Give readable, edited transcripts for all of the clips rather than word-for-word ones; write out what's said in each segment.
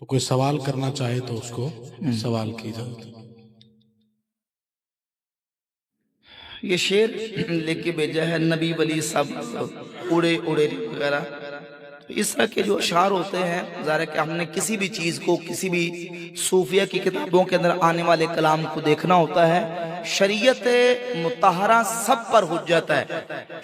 تو کوئی سوال کرنا چاہے تو اس کو سوال کی اجازت۔ یہ شعر لکھ کے بھیجا ہے نبی ولی صاحب اڑے اڑے وغیرہ۔ اس طرح کے جو اشعار ہوتے ہیں، ظاہر ہے کہ ہم نے کسی بھی چیز کو، کسی بھی صوفیہ کی کتابوں کے اندر آنے والے کلام کو دیکھنا ہوتا ہے۔ شریعت مطہرہ سب پر حجت ہے،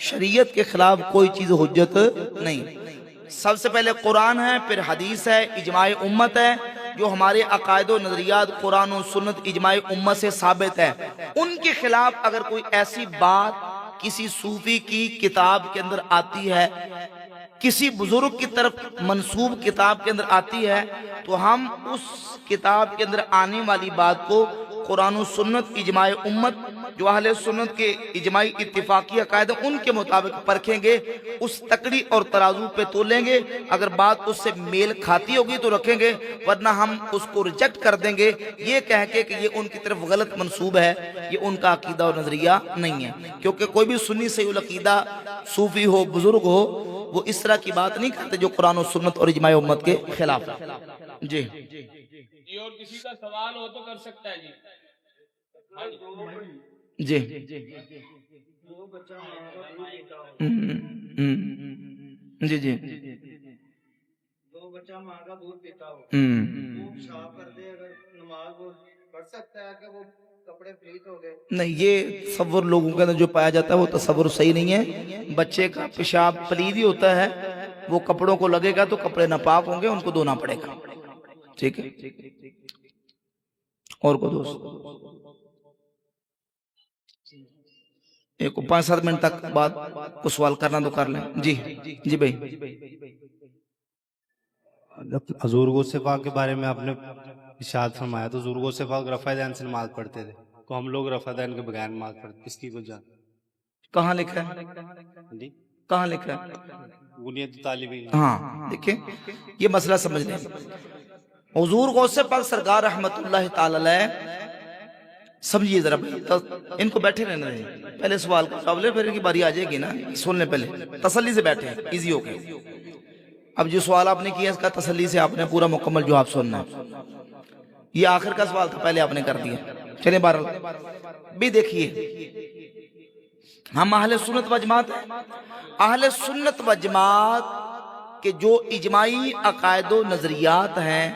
شریعت کے خلاف کوئی چیز حجت نہیں۔ سب سے پہلے قرآن ہے، پھر حدیث ہے، اجماع امت ہے، جو ہمارے عقائد و نظریات قرآن و سنت اجماع امت سے ثابت ہے۔ ان کے خلاف اگر کوئی ایسی بات کسی صوفی کی کتاب کے اندر آتی ہے، کسی بزرگ کی طرف منسوب کتاب کے اندر آتی ہے، تو ہم اس کتاب کے اندر آنے والی بات کو قرآن و سنت اجماع امت، جو اہل سنت کے اجماعی اتفاقی عقائد ان کے مطابق پرکھیں گے، اس تکڑی اور ترازو پہ تولیں گے۔ اگر بات اس سے میل کھاتی ہوگی تو رکھیں گے، ورنہ ہم اس کو ریجیکٹ کر دیں گے، یہ کہہ کے کہ یہ ان کی طرف غلط منسوب ہے، یہ ان کا عقیدہ اور نظریہ نہیں ہے۔ کیونکہ کوئی بھی سنی صحیح العقیدہ صوفی ہو، بزرگ ہو، وہ اس طرح کی بات نہیں کرتے جو قرآن و سنت اور اجماع امت کے خلاف ہے۔ جی جی، اور کسی کا سوال ہو تو کر سکتا ہے جی۔ جی جی جی دو بچہ ماں کا دودھ پیتا ہو، ہوں وہ پیشاب کر دے، اگر نماز وہ پڑھ سکتا ہے کہ وہ کپڑے پلیت ہو گئے؟ نہیں، یہ تصور لوگوں کے اندر جو پایا جاتا ہے وہ تصور صحیح نہیں ہے۔ بچے کا پیشاب پلید ہی ہوتا ہے، وہ کپڑوں کو لگے گا تو کپڑے ناپاک ہوں گے، ان کو دھونا پڑے گا۔ ٹھیک ہے، اور کو دوست ایک 5-7 منٹ تک بعد کو سوال کرنا تو کر لیں۔ جی جی بھائی، حضور غوث پاک کے بارے میں آپ نے ارشاد فرمایا تو حضور غوث پاک رفع دین سے نماز پڑھتے تھے، تو ہم لوگ رفع دین کے بغیر نماز پڑھتے، اس کی وجہ کہاں لکھا ہے؟ جی کہاں لکھا ہے؟ بنیاد طالبین۔ ہاں دیکھیں، یہ مسئلہ سمجھ لیں۔ حضور غوث پاک سرکار رحمت اللہ تعالی علیہ، سمجھیے ذرا، ان کو بیٹھے رہنا ہے، پہلے سوال کا جواب لے، پھر ان کی باری آ جائے گی نا، سن لیں، پہلے تسلی سے بیٹھے، ایزی ہو گئے۔ اب جو سوال آپ نے کیا اس کا تسلی سے آپ نے پورا مکمل جواب سننا ہے۔ یہ آخر کا سوال تھا، پہلے آپ نے کر دیا۔ چلیں بہرحال بھی دیکھیے، ہم اہل سنت و جماعت ہیں۔ اہل سنت و جماعت کے جو اجماعی عقائد و نظریات ہیں،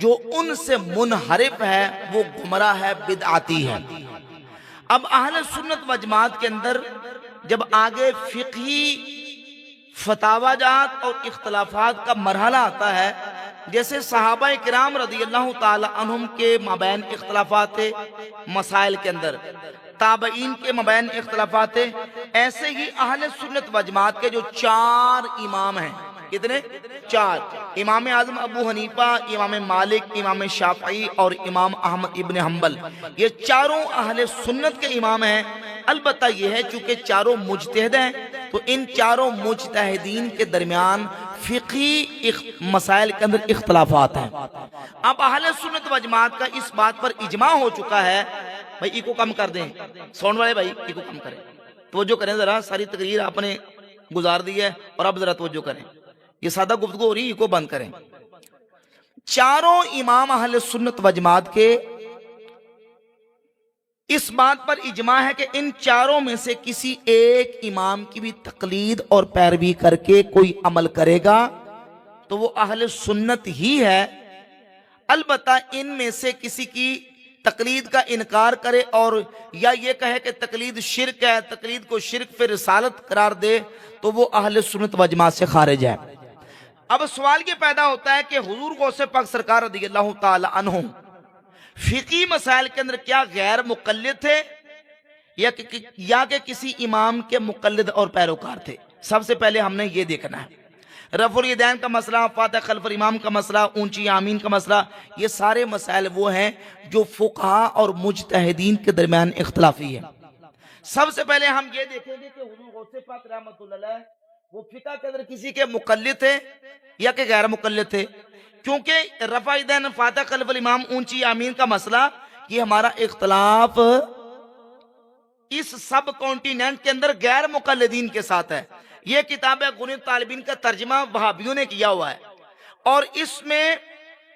جو ان سے منحرف ہے وہ گمراہ ہے، بدعاتی ہے۔ اب اہل سنت و جماعت کے اندر جب آگے فقہی فتاوی جات اور اختلافات کا مرحلہ آتا ہے، جیسے صحابہ کرام رضی اللہ تعالی عنہم کے مابین اختلافات تھے مسائل کے اندر، تابعین کے مابین اختلافات تھے، ایسے ہی اہل سنت و جماعت کے جو 4 امام ہیں، کتنے؟ 4، امام اعظم ابو حنیفہ، امام مالک، امام شافعی اور امام احمد ابن حنبل، یہ چاروں اہل سنت کے امام ہیں۔ البتہ یہ ہے چونکہ چاروں مجتہد ہیں، تو ان چاروں مجتہدین کے درمیان فقہی مسائل کے اندر اختلافات ہیں۔ اب اہل سنت و جماعت کا اس بات پر اجماع ہو چکا ہے، بھائی ایکو کم کر دیں، ساؤنڈ والے بھائی ایکو کم کریں، توجہ کریں ذرا، ساری تقریر آپ نے گزار دی ہے اور اب ذرا توجہ کریں، یہ سادہ گفتگو ہو رہی ہے، ایکو بند کریں۔ چاروں امام اہل سنت و جماعت کے اس بات پر اجماع ہے کہ ان چاروں میں سے کسی ایک امام کی بھی تقلید اور پیروی کر کے کوئی عمل کرے گا تو وہ اہل سنت ہی ہے۔ البتہ ان میں سے کسی کی تقلید کا انکار کرے اور یا یہ کہے کہ تقلید شرک ہے، تقلید کو شرک پہ رسالت قرار دے، تو وہ اہل سنت و جماعت سے خارج ہے۔ اب سوال یہ پیدا ہوتا ہے کہ حضور غوث پاک سرکار رضی اللہ تعالی عنہ فقہی مسائل کے اندر کیا غیر مقلد تھے یا کہ کسی امام کے مقلد اور پیروکار تھے؟ سب سے پہلے ہم نے یہ دیکھنا ہے۔ رفع الیدین کا مسئلہ، فاتح خلف امام کا مسئلہ، اونچی آمین کا مسئلہ، یہ سارے مسائل وہ ہیں جو فقہا اور مجتہدین کے درمیان اختلافی ہے۔ سب سے پہلے ہم یہ دیکھیں گے کہ حضور غوث پاک رحمۃ اللہ علیہ وہ فقہ کے اندر کسی کے مقلد تھے یا کہ غیر مقلد تھے، کیونکہ رفع الیدین، فاتح خلف الامام، اونچی آمین کا مسئلہ، یہ ہمارا اختلاف اس سب کانٹیننٹ کے اندر غیر مقلدین کے ساتھ ہے۔ یہ کتاب ہے بنیاد طالبین کا ترجمہ وہابیوں نے کیا ہوا ہے، اور اس میں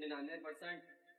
99%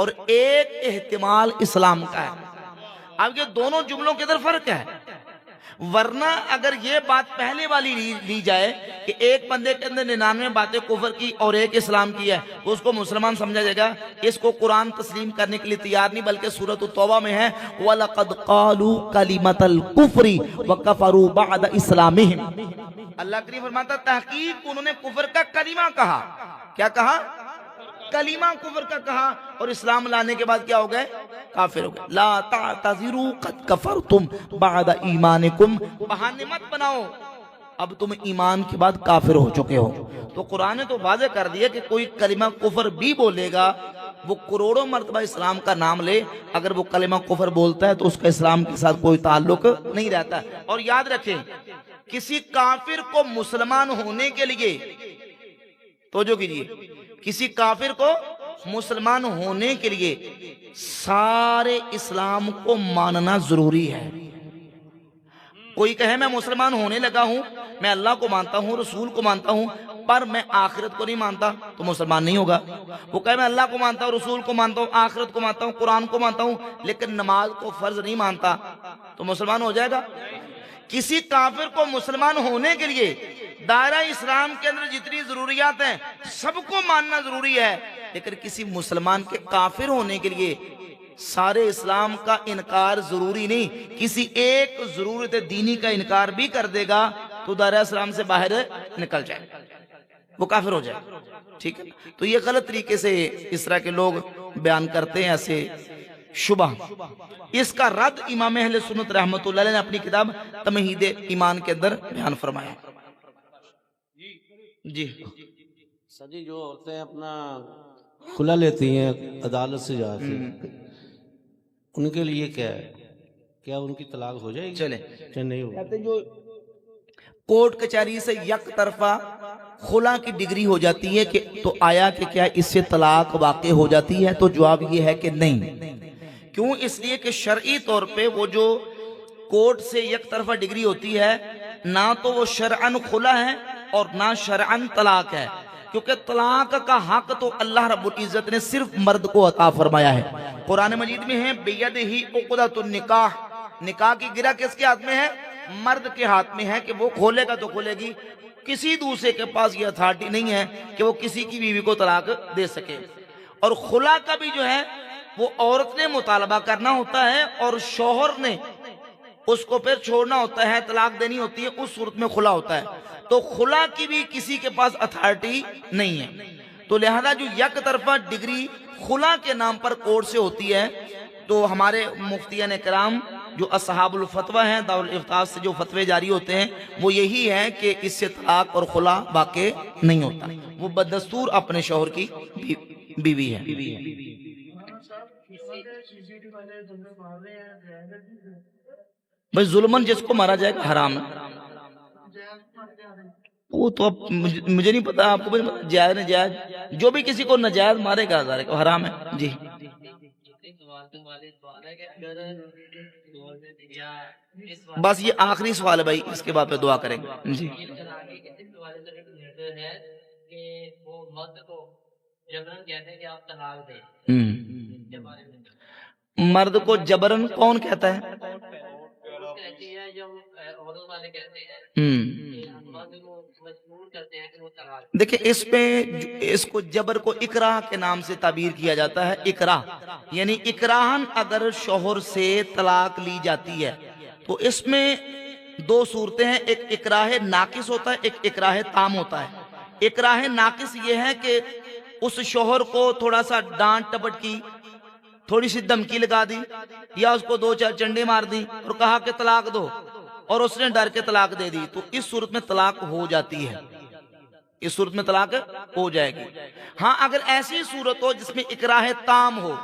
اور ایک احتمال اسلام کا ہے۔ اب یہ دونوں جملوں کے اندر فرق ہے، ورنہ اگر یہ بات پہلے والی لی جائے کہ ایک بندے کے اندر 99 باتیں کفر کی اور ایک اسلام کی ہے تو اس کو مسلمان سمجھا جائے گا، اس کو قرآن تسلیم کرنے کے لیے تیار نہیں، بلکہ سورۃ التوبہ میں ہے وَلَقَدْ قَالُوا كَلِمَةَ الْكُفْرِ وَكَفَرُوا بَعْدَ إِسْلَامِهِمْ۔ اللہ کریم فرماتا تحقیق انہوں نے کفر کا کلمہ کہا، کیا کہا؟ کلمہ کفر کا کہا، اور اسلام لانے کے بعد کیا ہو گئے؟ کافر ہو گئے۔ لا تعتذروا قد کفرتم بعد ایمانکم، بہانے مت بناؤ، اب تم ایمان کے بعد کافر ہو چکے ہو۔ تو قرآن نے تو واضح کر دیا کہ کوئی کلمہ کفر بھی بولے گا، وہ کروڑوں مرتبہ اسلام کا نام لے، اگر وہ کلمہ کفر بولتا ہے تو اس کا اسلام کے ساتھ کوئی تعلق نہیں رہتا۔ اور یاد رکھیں، کسی کافر کو مسلمان ہونے کے لیے، توجہ کیجئے، کسی کافر کو مسلمان ہونے کے لیے سارے اسلام کو ماننا ضروری ہے۔ کوئی کہے میں مسلمان ہونے لگا ہوں، میں اللہ کو مانتا ہوں، رسول کو مانتا ہوں، پر میں آخرت کو نہیں مانتا، تو مسلمان نہیں ہوگا۔ وہ کہے میں اللہ کو مانتا ہوں، رسول کو مانتا ہوں، آخرت کو مانتا ہوں، قرآن کو مانتا ہوں، لیکن نماز کو فرض نہیں مانتا، تو مسلمان ہو جائے گا؟ کسی کافر کو مسلمان ہونے کے لیے دائرہ اسلام کے اندر جتنی ضروریات ہیں سب کو ماننا ضروری ہے، لیکن کسی مسلمان کے کافر ہونے کے لیے سارے اسلام کا انکار ضروری نہیں۔ کسی ایک ضرورت دینی کا انکار بھی کر دے گا تو دائرہ اسلام سے باہر نکل جائے، وہ کافر ہو جائے، ٹھیک ہے؟ تو یہ غلط طریقے سے اس طرح کے لوگ بیان کرتے ہیں ایسے شبہ۔ اس کا رد امام اہل سنت رحمۃ اللہ علیہ نے اپنی کتاب تمہید ایمان کے اندر بیان فرمایا۔ جی سجی جو عورتیں اپنا کھلا لیتی ہیں عدالت سے جا کے، ان کے لیے کیا ہے؟ کیا ان کی طلاق ہو جائے گی؟ چلیں، کہ نہیں ہوگی؟ کہتے ہیں جو کورٹ کچہری سے یک طرفہ خلا کی ڈگری ہو جاتی ہے کہ تو آیا کہ کیا اس سے طلاق واقع ہو جاتی ہے؟ تو جواب یہ ہے کہ نہیں۔ کیوں؟ اس لیے کہ شرعی طور پہ وہ جو کورٹ سے یک طرفہ ڈگری ہوتی ہے، نہ تو وہ شرعاً خلا ہے اور نہ شرعاً طلاق ہے، کیونکہ طلاق کا حق تو اللہ رب العزت نے صرف مرد کو عطا فرمایا ہے۔ قرآن مجید میں ہے بیدہ عقدۃ النکاح، نکاح کی گرہ کس کے ہاتھ میں ہے؟ مرد کے ہاتھ میں ہے، کہ وہ کھولے گا تو کھولے گی، کسی دوسرے کے پاس یہ اتھارٹی نہیں ہے کہ وہ کسی کی بیوی کو طلاق دے سکے۔ اور خلا کا بھی جو ہے وہ عورت نے مطالبہ کرنا ہوتا ہے اور شوہر نے اس کو پھر چھوڑنا ہوتا ہے، طلاق دینی ہوتی ہے، اس صورت میں خلا ہوتا ہے۔ تو خلا کی بھی کسی کے پاس اتھارٹی نہیں ہے، تو لہذا جو یک طرفہ ڈگری خلا کے نام پر کورٹ سے ہوتی ہے، تو ہمارے مفتیان کرام جو اصحاب الفتوہ ہیں، دارالافتاء سے جو فتوے جاری ہوتے ہیں، وہ یہی ہے کہ اس سے طلاق اور خلا واقع نہیں ہوتا، وہ بدستور اپنے شوہر کی بیوی ہے۔ بھائی ظلمن جس کو مارا جائے گا حرام ہے، وہ تو اب مجھے نہیں پتا، آپ کو جائز نجائز جو بھی کسی کو نجائز مارے گا ظاہر ہے کہ حرام ہے۔ جی بس یہ آخری سوال ہے بھائی، اس کے بعد پہ دعا کریں گے۔ جی مرد کو جبرن کون کہتا ہے؟ دیکھیں اس پہ اس کو جبر کو اکراہ کے نام سے تعبیر کیا جاتا ہے۔ اکراہ یعنی اکراہن اگر شوہر سے طلاق لی جاتی ہے تو اس میں دو صورتیں ہیں، ایک اکراہ ناقص ہوتا ہے، ایک اکراہ تام ہوتا ہے۔ اکراہ ناقص یہ ہے کہ اس شوہر کو تھوڑا سا ڈانٹ ٹپٹ کی، تھوڑی سی دھمکی لگا دی، یا اس کو دو چار چنڈے مار دی اور کہا کہ طلاق دو، اور اس نے ڈر کے طلاق دے دی، تو اس صورت میں طلاق ہو جاتی ہے، اس صورت میں طلاق ہو جائے گی۔ ہاں اگر ایسی صورت ہو جس میں اکراہ تام ہو،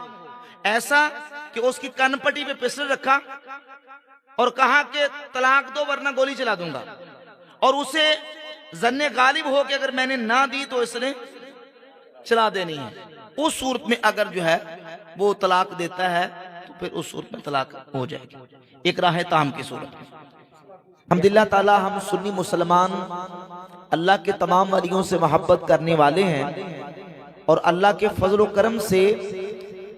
ایسا کہ اس کی کن پٹی پہ پسٹل رکھا اور کہا کہ طلاق دو ورنہ گولی چلا دوں گا، اور اسے ظن غالب ہو کہ اگر میں نے نہ دی تو اس نے چلا دینی ہے، اس صورت میں اگر جو ہے وہ طلاق دیتا ہے تو پھر اس صورت میں طلاق ہو جائے گی، اکراہ تام کی صورت میں۔ الحمدللہ تعالی ہم سنی مسلمان اللہ کے تمام ولیوں سے محبت کرنے والے ہیں، اور اللہ کے فضل و کرم سے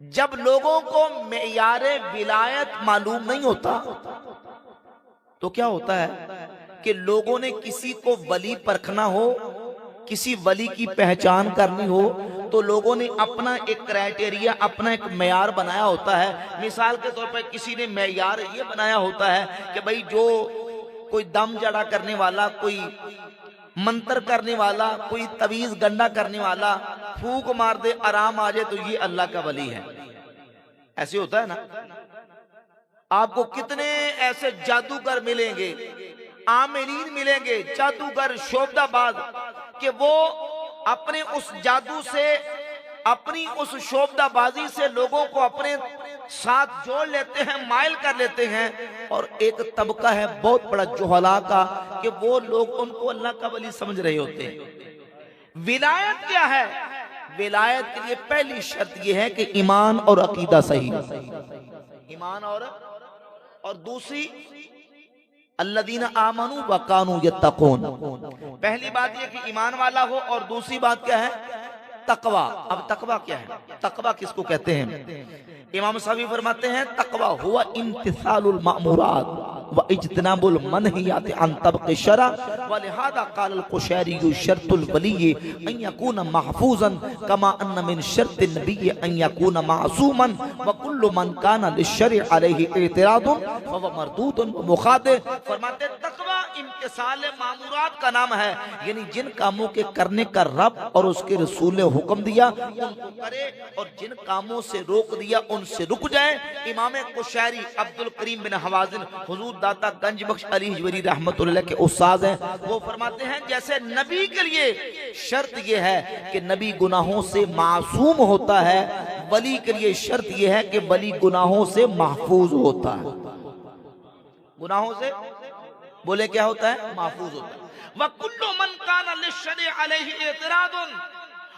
جب لوگوں کو معیار ولایت معلوم نہیں ہوتا تو کیا ہوتا ہے کہ لوگوں نے کسی کو ولی پرکھنا ہو، کسی ولی کی پہچان کرنی ہو تو لوگوں نے اپنا ایک کرائٹیریا، اپنا ایک معیار بنایا ہوتا ہے۔ مثال کے طور پر کسی نے معیار یہ بنایا ہوتا ہے کہ بھئی جو کوئی دم جڑا کرنے والا، کوئی منتر کرنے والا، کوئی تویز گنڈا کرنے والا پھونک مار دے آرام آ جائے تو یہ اللہ کا ولی ہے۔ ایسے ہوتا ہے نا؟ آپ کو کتنے ایسے جادوگر ملیں گے، عاملین ملیں گے، جادوگر شعبدہ باز، کہ وہ اپنے اس جادو سے، اپنی اس شعبدہ بازی سے لوگوں کو اپنے ساتھ جوڑ لیتے ہیں، مائل کر لیتے ہیں۔ اور ایک طبقہ ہے بہت بڑا جہلاء کا کہ وہ لوگ ان کو اللہ کا ولی سمجھ رہے ہوتے ہیں۔ ولایت کیا ہے؟ ولایت کے لیے پہلی شرط یہ ہے کہ ایمان اور عقیدہ صحیح، ایمان اور دوسری الذین آمنوا وکانوا یتقون۔ پہلی بات یہ کہ ایمان والا ہو، اور دوسری بات کیا ہے؟ تقوی۔ اب تقوی کیا ہے؟ تقوی کس کو کہتے ہیں؟ امام صاحبی فرماتے ہیں تقوی ہوا امتثال المأمورات واجتناب المنہیات عن طبق الشرع، ولہذا قال القشیری شرط الولی ان یکون محفوظا کما ان من شرط النبی ان یکون معصوما وکل من کان للشرع علیہ اعتراض فهو مردود ومخاطئ۔ فرماتے ہیں تقوی امتثال معمورات کا نام ہے، یعنی جن کاموں کے کرنے کا رب اور اس کے رسول نے حکم دیا ان کو کرے، اور جن کاموں سے روک دیا ان سے رک جائے۔ امام قشیری عبدالکریم بن حوازن حضور داتا گنج بخش علی حجویری رحمت اللہ کے استاد ہیں، وہ فرماتے ہیں جیسے نبی کے لیے شرط یہ ہے کہ نبی گناہوں سے معصوم ہوتا ہے، ولی کے لیے شرط یہ ہے کہ ولی گناہوں سے محفوظ ہوتا ہے۔ گناہوں سے بولے کیا ہوتا ہے؟ محفوظ ہوتا ہے۔ وَكُلُّ مَنْ كَانَ لِلشَّرِعِ عَلَيْهِ اعتراض،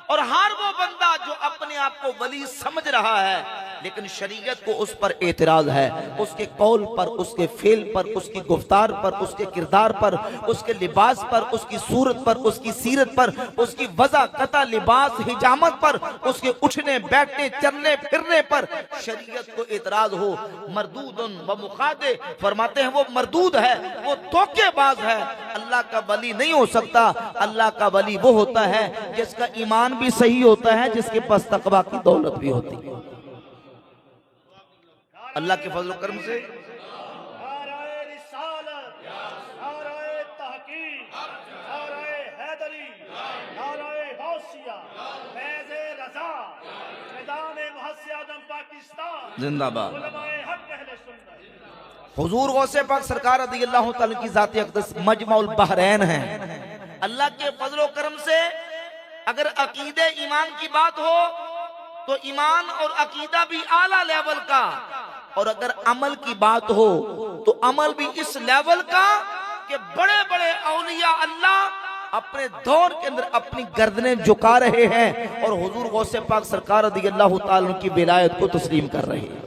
اور ہر وہ بندہ جو اپنے آپ کو ولی سمجھ رہا ہے لیکن شریعت کو اس پر اعتراض ہے، اس کے قول پر، اس کے فعل پر، اس کی گفتار پر، اس کے کردار پر، اس کے لباس پر، اس کی صورت پر، اس کی سیرت پر، اس کی وضع قطع لباس حجامت پر، اس کے اٹھنے بیٹھنے چلنے پھرنے پر شریعت کو اعتراض ہو، مردود و مخاطئ۔ فرماتے ہیں وہ مردود ہے، وہ دھوکے باز ہے، اللہ کا ولی نہیں ہو سکتا۔ اللہ کا ولی وہ ہوتا ہے جس کا ایمان بھی صحیح ہوتا ہے، جس کے پاس تقوی کی دولت بھی ہوتی ہے۔ اللہ کے فضل و کرم سے نعرہ رسالت، نعرہ تحقیق، نعرہ حیدری، نعرہ غوثیہ، فیض رضا، میدان محسن اعظم پاکستان زندہ باد۔ علماء حق اہل سنت۔ حضور غوث پاک سرکار رضی اللہ تعالیٰ کی ذات اقدس مجمع البحرین ہیں۔ اللہ کے فضل و کرم سے اگر عقیدہ ایمان کی بات ہو تو ایمان اور عقیدہ بھی اعلیٰ لیول کا، اور اگر عمل کی بات ہو تو عمل بھی اس لیول کا کہ بڑے بڑے اولیاء اللہ اپنے دور کے اندر اپنی گردنیں جھکا رہے ہیں اور حضور غوث پاک سرکار رضی اللہ تعالیٰ کی ولایت کو تسلیم کر رہے ہیں۔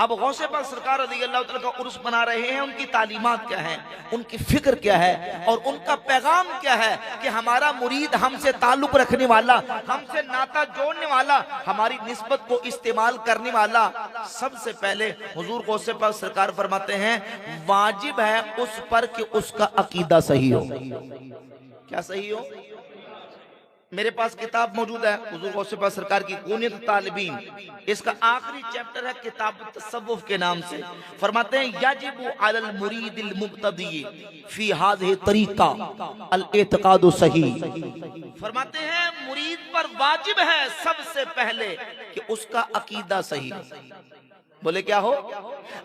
اب غوث پاک سرکار رضی اللہ تعالیٰ کا عرس بنا رہے ہیں، ان کی تعلیمات کیا ہیں، ان کی فکر کیا ہے، اور ان کا پیغام کیا ہے کہ ہمارا مرید ہم سے تعلق رکھنے والا، ہم سے ناطہ جوڑنے والا، ہماری نسبت کو استعمال کرنے والا، سب سے پہلے حضور غوث پاک سرکار فرماتے ہیں واجب ہے اس پر کہ اس کا عقیدہ صحیح ہو۔ کیا صحیح ہو؟ میرے پاس کتاب موجود ہے حضور غوث پاک سرکار کی کونیت طالبین، اس کا آخری چیپٹر ہے کتاب التصوف کے نام سے۔ فرماتے ہیں یجب علی المرید المبتدی فی ہذہ طریقہ الاعتقاد صحیح۔ فرماتے ہیں مرید پر واجب ہے سب سے پہلے کہ اس کا عقیدہ صحیح۔ بولے کیا ہو؟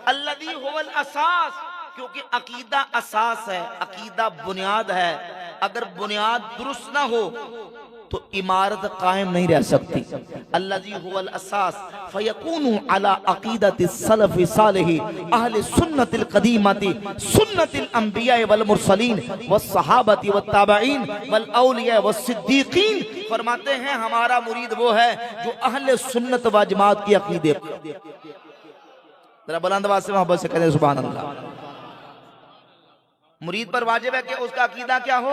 الذی هو الاساس، کیونکہ عقیدہ اساس ہے، عقیدہ بنیاد ہے۔ اگر بنیاد درست نہ ہو تو عمارت قائم نہیں رہ سکتی۔ الذی هو الاساس فیکون علی عقیدۃ السلف صالح اہل سنت القدیمۃ سنت الانبیاء والمرسلین والصحابۃ والتابعین والاولیاء والصدیقین۔ فرماتے ہیں ہمارا مرید وہ ہے جو اہل سنت و جماعت کی عقیدے، ذرا بلند آواز سے محبت سے کہتے ہیں سبحان اللہ۔ مرید پر واجب ہے کہ اس کا عقیدہ کیا ہو؟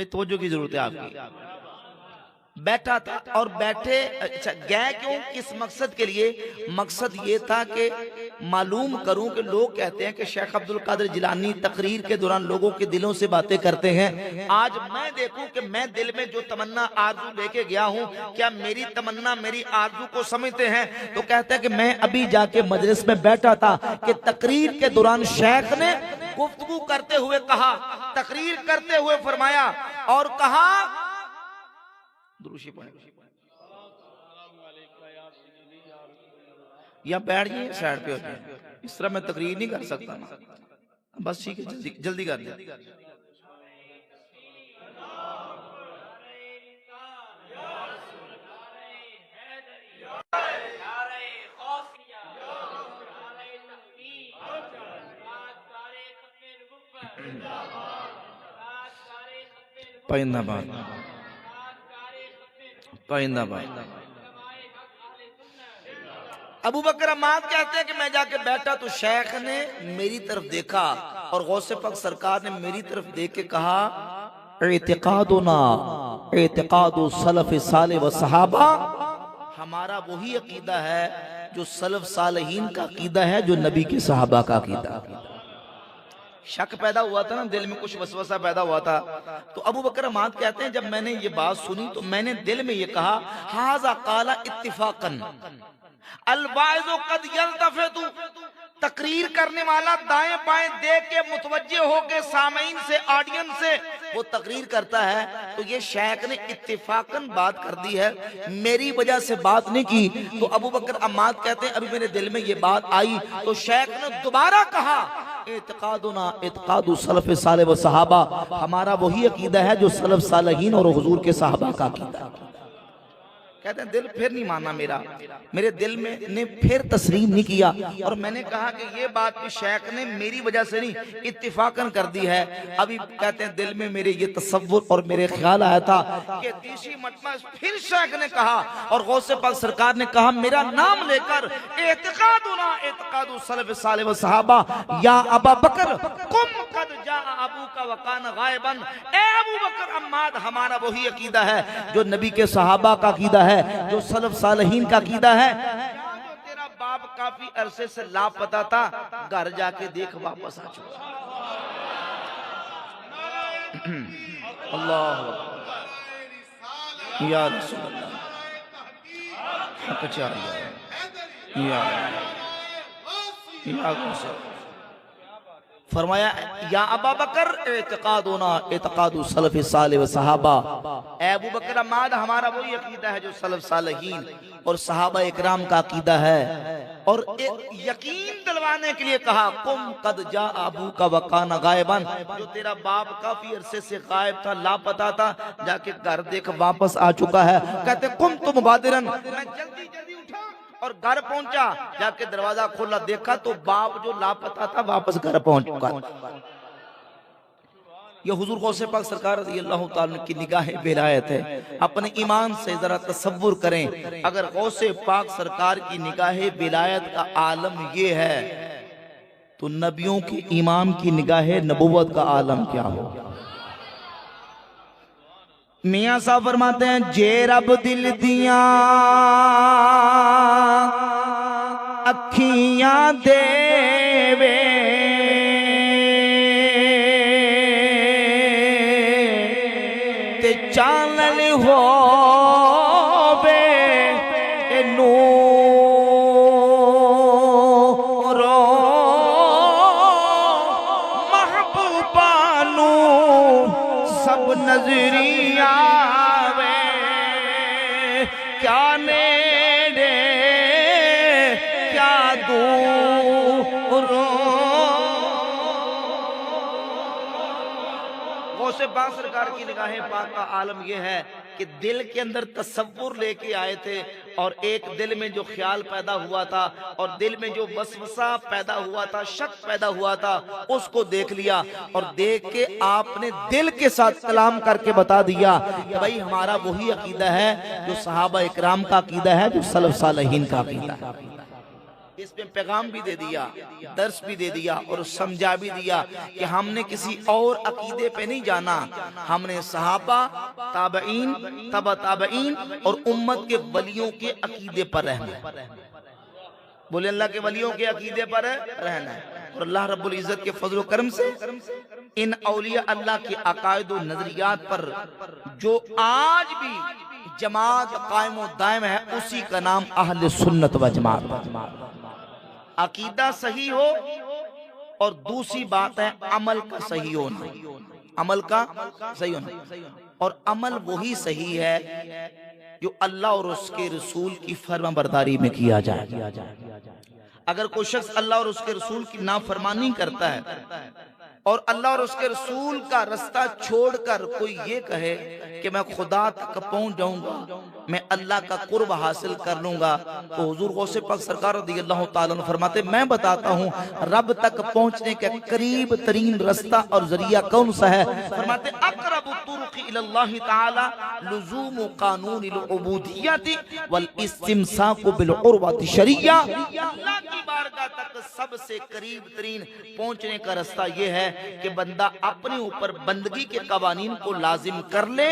بھئی توجہ کی ضرورت ہے آپ کی. بیٹھا تھا اور بیٹھے اچھا گئے کیوں کس مقصد کے لیے؟ مقصد یہ تھا کہ معلوم کروں کہ لوگ کہتے ہیں کہ شیخ عبد القادر جیلانی تقریر کے دوران لوگوں کے دلوں سے باتیں کرتے ہیں. آج میں دیکھوں کہ میں دل میں جو تمنا آرزو لے کے گیا ہوں کیا میری تمنا میری آرزو کو سمجھتے ہیں؟ تو کہتے ہیں کہ میں ابھی جا کے مجلس میں بیٹھا تھا کہ تقریر کے دوران شیخ نے گفتگو کرتے ہوئے کہا، تقریر کرتے ہوئے فرمایا اور کہا دروشی پڑھیں یا بیٹھ جائیں سائڈ پہ ہو جائیں. اس طرح میں تقریر نہیں کر سکتا نا. بس ٹھیک ہے جلدی کر دیں. پائندہ بات پائندہ بات. ابو بکر عماد کہتے ہیں کہ میں جا کے بیٹھا تو شیخ نے میری طرف دیکھا اور غوث پاک سرکار نے میری طرف دیکھ کے کہا اعتقادنا اعتقاد سلف صالح و صحابہ، ہمارا وہی عقیدہ ہے جو سلف صالحین کا عقیدہ ہے، جو نبی کے صحابہ کا عقیدہ. شک پیدا ہوا تھا نا دل میں، کچھ وسوسہ پیدا ہوا تھا. تو ابو بکر عماد کہتے ہیں جب میں نے یہ بات سنی تو میں نے دل میں یہ کہا ھذا قال اتفاقا الواعظ قد یلتفت. تقریر کرنے والا دائیں بائیں دیکھ کے متوجہ ہو کے سامعین سے آڈینس سے وہ تقریر کرتا ہے. تو یہ شیخ نے اتفاقاً بات کر دی ہے، میری وجہ سے بات نہیں کی. تو ابو بکر عماد کہتے ہیں ابھی میرے دل میں یہ بات آئی تو شیخ نے دوبارہ کہا اعتقادنا اعتقاد سلف صالح و صحابہ، ہمارا وہی عقیدہ ہے جو سلف صالحین اور حضور کے صحابہ کا عقیدہ. کہتے ہیں دل پھر نہیں مانا میرا، میرے دل میں نے پھر تسلیم نہیں کیا. اور میں نے کہا کہ یہ بات بھی شیخ نے میری وجہ سے نہیں اتفاقاً کر دی ہے. ابھی کہتے ہیں دل میں میرے یہ تصور اور میرے خیال آیا تھا کہ تیسری مرتبہ پھر شیخ نے کہا اور غوث پاک سرکار نے کہا میرا نام لے کر اعتقادنا اعتقاد سلف صالح و صحابہ یا ابا بکر قم قد جاء ابوک وکان غائبا. اے ابو بکر عماد، ہمارا وہی عقیدہ ہے جو نبی کے صحابہ کا عقیدہ ہے، جو سلف صالحین کا عقیدہ ہے. جو تیرا باپ کافی عرصے سے لاپتہ تھا، گھر جا کے دیکھ واپس آ چکا. اللہ یا رسول اللہ حق چاہیے یا رسول. فرمایا یا ابا بکر اعتقادنا اعتقاد سلف صالح و صحابہ، اے ابو بکر عماد ہمارا وہی عقیدہ ہے جو سلف صالحین اور صحابہ اکرام کا عقیدہ ہے. اور یقین دلوانے کے لیے کہا قم قد جاء ابوک وکان غائبا، جو تیرا باپ کافی عرصے سے غائب تھا لاپتہ تھا، جا کے گھر دیکھ واپس آ چکا ہے. کہتے قم تم مبادرن، میں جلدی جلدی اٹھا اور گھر پہنچا، جا کے دروازہ کھولا دیکھا تو باپ جو لاپتہ تھا واپس گھر پہنچ چکا. یہ حضور غوث پاک سرکار رضی اللہ تعالیٰ کی نگاہ ولایت ہے. اپنے ایمان سے ذرا تصور کریں اگر غوث پاک سرکار کی نگاہ ولایت کا عالم یہ ہے تو نبیوں کے امام کی نگاہ نبوت کا عالم کیا ہو. میاں صاحب فرماتے ہیں جے رب دل دیاں اکھیاں دے وے تے چانن ہو بے نورو محبوبانو سب نظری آوے کیا نیڑے کیا دور. غوث پاک سرکار کی نگاہ پاک کا عالم یہ ہے کہ دل کے اندر تصور لے کے آئے تھے اور ایک دل میں جو خیال پیدا ہوا تھا اور دل میں جو وسوسہ پیدا ہوا تھا، شک پیدا ہوا تھا، اس کو دیکھ لیا اور دیکھ کے آپ نے دل کے ساتھ کلام کر کے بتا دیا کہ بھائی ہمارا وہی عقیدہ ہے جو صحابہ اکرام کا عقیدہ ہے، جو سلف صالحین کا عقیدہ ہے. اس میں پیغام بھی دے دیا، درس بھی دے دیا اور سمجھا بھی دیا کہ ہم نے کسی اور عقیدے پہ نہیں جانا، ہم نے صحابہ، تابعین، تبع تابعین اور امت کے ولیوں کے عقیدے پر رہنا ہے۔ بولے اللہ کے ولیوں کے عقیدے پر رہنا ہے، اور اللہ رب العزت کے فضل و کرم سے ان اولیاء اللہ کے عقائد و نظریات پر جو آج بھی جماعت قائم و دائم ہے، اسی کا نام اہل سنت و جماعت۔ عقیدہ صحیح ہو اور دوسری بات ہے عمل کا صحیح ہونا، عمل کا صحیح ہونا، اور عمل وہی صحیح ہے جو اللہ اور اس کے رسول کی فرما برداری میں کیا جائے۔ اگر کوئی شخص اللہ اور اس کے رسول کی نافرمانی کرتا ہے اور اللہ اور اس کے رسول کا رستہ چھوڑ کر کوئی یہ کہے کہ میں خدا تک پہنچ جاؤں گا، میں اللہ کا قرب حاصل کر لوں گا، تو حضور غوث پاک سرکار رضی اللہ تعالیٰ عنہ فرماتے میں بتاتا ہوں رب تک پہنچنے کے قریب ترین رستہ اور ذریعہ کون سا ہے؟ فرماتے اقرب الطرق الی اللہ تعالی لزوم قانون العبودیت والاستمساک بالعروۃ الشریعہ۔ اللہ کی بارگاہ تک سب سے قریب ترین پہنچنے کا رستہ یہ ہے کہ بندہ اپنے اوپر بندگی کے قوانین کو لازم کر لے،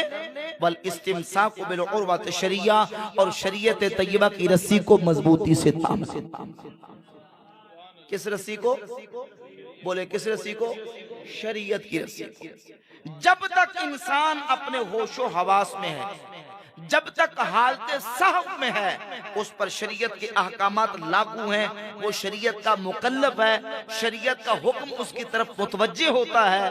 والاستمساک بالعروۃ الشریعہ، اور شریعت طیبہ کی رسی کو مضبوطی سے تھام لے۔ کس رسی کو؟ بولے کس رسی کو؟ شریعت کی رسی کو۔ جب تک انسان اپنے ہوش و حواس میں ہے، جب تک حالت صحف میں ہے، اس پر شریعت کے احکامات لاگو ہیں، وہ شریعت کا مکلف ہے، شریعت کا حکم اس کی طرف متوجہ ہوتا ہے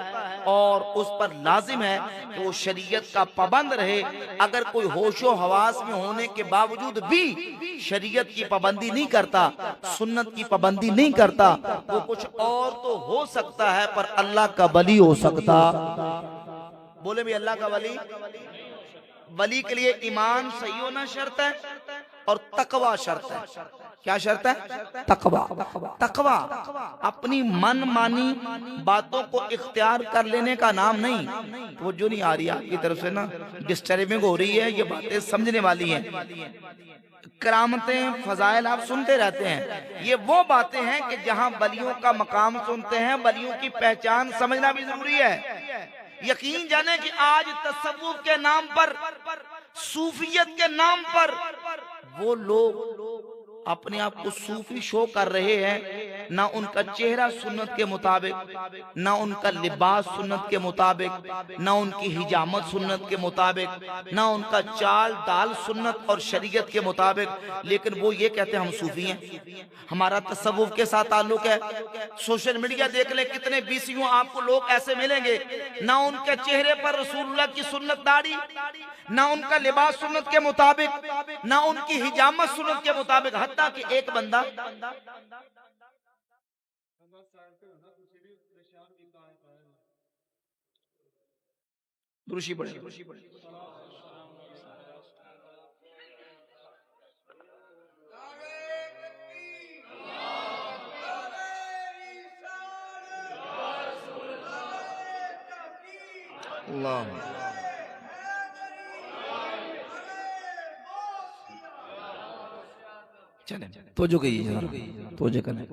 اور اس پر لازم ہے کہ وہ شریعت کا پابند رہے۔ اگر کوئی ہوش و حواس میں ہونے کے باوجود بھی شریعت کی پابندی نہیں کرتا، سنت کی پابندی نہیں کرتا، وہ کچھ اور تو ہو سکتا ہے پر اللہ کا ولی ہو سکتا۔ بولے بھی اللہ کا ولی؟ ولی کے لیے ایمان صحیح ہونا شرط ہے اور تقوی شرط ہے۔ کیا شرط ہے؟ تقوی۔ تقوی اپنی من مانی باتوں کو اختیار کر لینے کا نام نہیں۔ وہ جو نہیں آ رہی آپ کی طرف سے نا ڈسٹربنگ ہو رہی ہے، یہ باتیں سمجھنے والی ہیں۔ کرامتیں، فضائل آپ سنتے رہتے ہیں، یہ وہ باتیں ہیں کہ جہاں ولیوں کا مقام سنتے ہیں، ولیوں کی پہچان سمجھنا بھی ضروری ہے۔ یقین جانے کہ آج تصوف کے نام پر، صوفیت کے نام پر وہ لوگ اپنے آپ کو صوفی شو کر رہے ہیں، نہ ان کا چہرہ سنت کے مطابق، نہ ان کا لباس سنت کے مطابق، نہ ان کی حجامت سنت کے مطابق، نہ ان کا چال ڈال سنت اور شریعت کے مطابق، لیکن وہ یہ کہتے ہیں ہم صوفی ہیں، ہمارا تصوف کے ساتھ تعلق ہے۔ سوشل میڈیا دیکھ لیں کتنے بیسیوں آپ کو لوگ ایسے ملیں گے، نہ ان کے چہرے پر رسول اللہ کی سنت داڑھی، نہ ان کا لباس سنت کے مطابق، نہ ان کی حجامت سنت کے مطابق، حتیٰ کہ ایک بندہ دروشی پڑھے اللہ چلیں توجہ کیجیے، توجہ کریں۔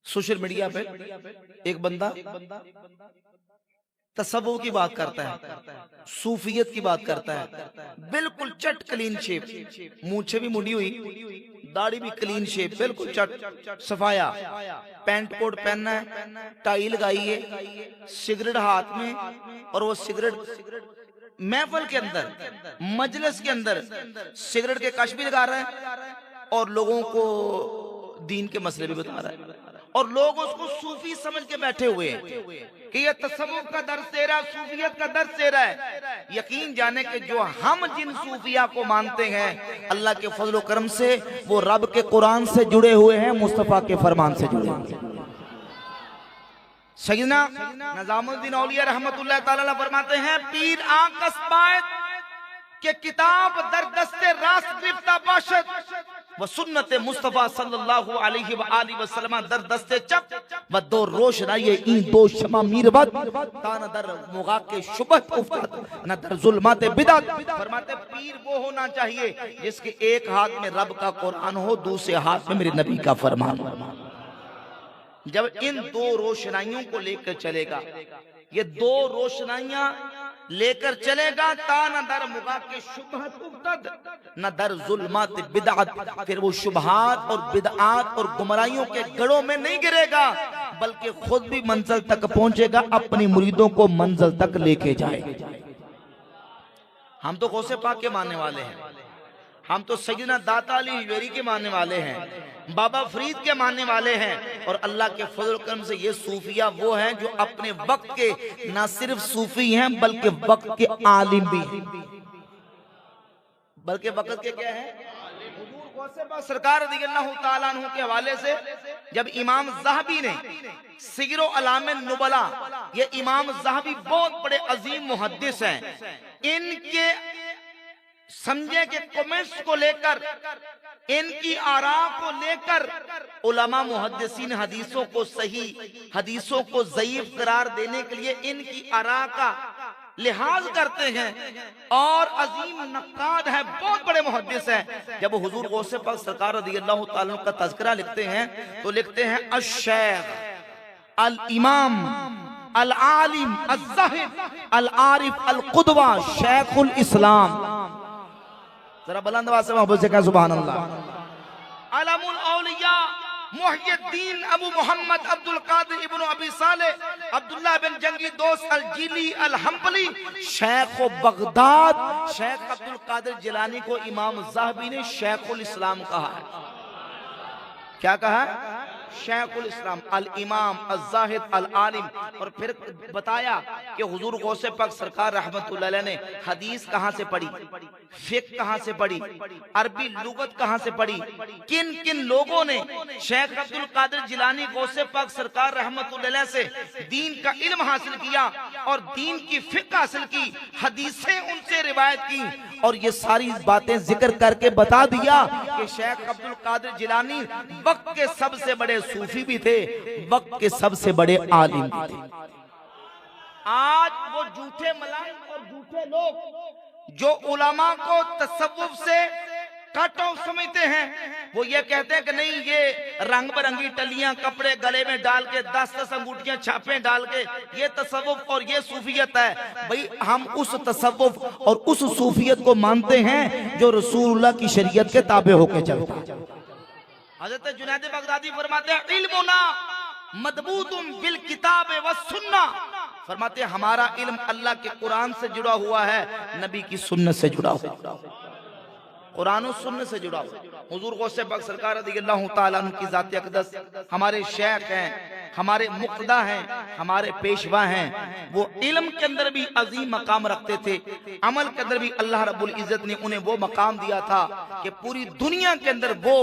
سوشل میڈیا پہ ایک بندہ تصوف کی بات کرتا ہے، صوفیت کی بات کرتا ہے، بالکل چٹ کلین شیپ، مونچھیں بھی مڈی ہوئی، داڑھی بھی کلین شیپ، بالکل چٹ صفایا، پینٹ کوٹ پہننا ہے، ٹائی لگائی ہے، سگریٹ ہاتھ میں، اور وہ سگریٹ محفل کے اندر، مجلس کے اندر سگریٹ کے کش بھی لگا رہا ہے اور لوگوں کو دین کے مسئلے بھی بتا رہا ہے، اور لوگ اس کو صوفی سمجھ کے بیٹھے ہوئے ہیں کہ یہ تصوف کا درس دے رہا ہے، صوفیت کا درس دے رہا ہے۔ یقین جانے کہ جو ہم جن صوفیہ کو مانتے ہیں، اللہ کے فضل و کرم سے وہ رب کے قرآن سے جڑے ہوئے ہیں، مصطفیٰ کے فرمان سے جڑے ہوئے ہیں۔ سیدنا نظام الدین اولیاء رحمت اللہ تعالیٰ فرماتے ہیں پیر آنکھ اسبائد کہ کتاب در دست راست گرفتہ باشد، و سنت مصطفیٰ صلی اللہ علیہ وآلہ وسلم در دست چپ و دو روشنائی این دو شمع میربت تا نہ در مغاق شبہت افتاد نہ در ظلمات بدعت. فرماتے پیر وہ ہونا چاہیے جس کے ایک ہاتھ میں رب کا قرآن ہو، دوسرے ہاتھ میں میرے نبی کا فرمان ہو. جب ان دو روشنائیوں کو لے کر چلے گا، یہ دو روشنائیاں لے کر چلے گا، تا نہ در مغاق شبہت افتاد نہ در ظلمات بدعت، پھر وہ شبہات اور بدعات اور گمراہیوں کے گڑھوں میں نہیں گرے گا بلکہ خود بھی منزل تک پہنچے گا، اپنی مریدوں کو منزل تک لے کے جائے گا. ہم تو غوث پاک کے ماننے والے ہیں، ہم تو سیدنا داتا علی حجویری کے ماننے والے ہیں، بابا فرید کے ماننے والے ہیں، اور اللہ کے فضل و کرم سے یہ صوفیہ وہ ہیں جو اپنے وقت کے نہ صرف صوفی ہیں بلکہ وقت کے عالم بھی ہیں. بلکہ وقت کے کیا ہیں؟ حضور غوث پاک سرکار رضی اللہ تعالیٰ عنہ کے حوالے سے جب امام ذہبی نے سیر و اعلام النبلاء، یہ امام ذہبی بہت بڑے عظیم محدث ہیں، ان کے سمجھے کے کمنٹس کو لے کر، ان کی آراء کو لے کر علماء محدثین حدیثوں کو صحیح، حدیثوں کو ضعیف قرار دینے کے لیے ان کی آراء کا لحاظ کرتے ہیں، اور عظیم نقاد ہیں، بہت بڑے محدث ہیں. جب حضور غوث پاک سرکار رضی اللہ تعالیٰ عنہ کا تذکرہ لکھتے ہیں تو لکھتے ہیں الشیخ الامام العالم الزاہد العارف القدوہ شیخ الاسلام. ذرا بلند آواز سے محبت سے کہا سبحان اللہ. علم الاولیاء محی الدین ابو محمد عبد القادر ابن ابی صالح عبداللہ بن جنگی دوست الجیلی الحنبلی شیخ بغداد. شیخ عبد القادر جیلانی کو امام ذہبی نے شیخ الاسلام کہا ہے. کیا کہا ہے؟ شیخ الاسلام، الامام، الزاہد، العالم. اور پھر بتایا کہ حضور غوث پاک سرکار رحمت اللہ علیہ نے حدیث کہاں سے پڑھی، فقہ کہاں سے پڑھی، عربی لغت کہاں سے پڑھی، کن کن لوگوں نے شیخ عبد القادر جیلانی غوث پاک سرکار رحمت اللہ علیہ سے دین کا علم حاصل کیا اور دین کی فقہ حاصل کی، حدیثیں ان سے روایت کی. اور یہ ساری باتیں ذکر کر کے بتا دیا کہ شیخ عبد القادر جیلانی وقت کے سب سے بڑے صوفی بھی تھے، وقت کے سب سے بڑے عالم بھی تھے. آج وہ جھوٹے ملائک اور جھوٹے لوگ جو علماء کو تصوف سے کٹ آف سمجھتے ہیں، وہ یہ کہتے ہیں کہ نہیں، یہ رنگ برنگی ٹلیاں کپڑے گلے میں ڈال کے 10 انگوٹھیاں چھاپیں ڈال کے یہ تصوف اور یہ صوفیت ہے. بھئی ہم اس تصوف اور اس صوفیت کو مانتے ہیں جو رسول اللہ کی شریعت کے تابع ہو کے چلتا ہے. حضرت جنید بغدادی فرماتے ہیں علمنا مضبوط بالکتاب والسنہ. فرماتے ہیں ہمارا علم اللہ کے قرآن سے جڑا ہوا ہے، نبی کی سنت سے جڑا ہوا ہے، قرآن و سنت سے جڑا ہوا. حضور غوث پاک سرکار رضی اللہ تعالیٰ عنہ کی ذات اقدس ہمارے شیخ ہیں، ہمارے مقتدی ہیں، ہمارے پیشوا ہیں. وہ علم کے اندر بھی عظیم مقام رکھتے تھے، عمل کے اندر بھی اللہ رب العزت نے انہیں وہ مقام دیا تھا کہ پوری دنیا کے اندر وہ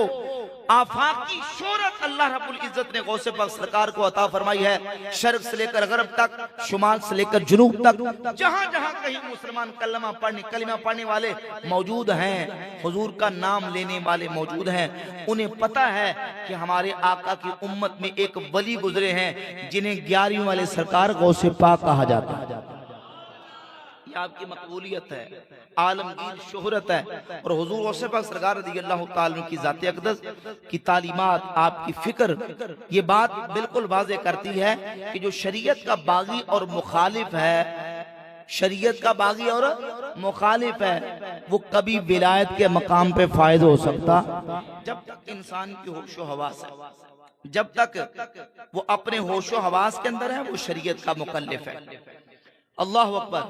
آفاقی شہرت اللہ رب العزت نے غوث پاک سرکار کو عطا فرمائی ہے. شرق سے لے کر غرب تک، شمال سے لے کر جنوب تک، جہاں جہاں کہیں مسلمان کلمہ پڑھنے والے موجود ہیں، حضور کا نام لینے والے موجود ہیں، انہیں پتہ ہے کہ ہمارے آقا کی امت میں ایک ولی گزرے ہیں جنہیں 11ویں والے سرکار غوث پاک کہا جاتا ہے. یہ آپ کی مقبولیت ہے، عالمگیر شہرت ہے. اور حضور غوث پاک سرکار رضی اللہ تعالیٰ کی ذات اقدس کی تعلیمات، آپ کی فکر یہ بات بالکل واضح کرتی ہے کہ جو شریعت کا باغی اور مخالف ہے، شریعت کا باغی اور مخالف ہے، وہ کبھی ولایت کے مقام پہ فائز ہو سکتا جب تک انسان کی ہوش و حواس ہے، جب تک وہ اپنے ہوش و حواس کے اندر ہے، وہ شریعت کا مکلف ہے. اللہ اکبر.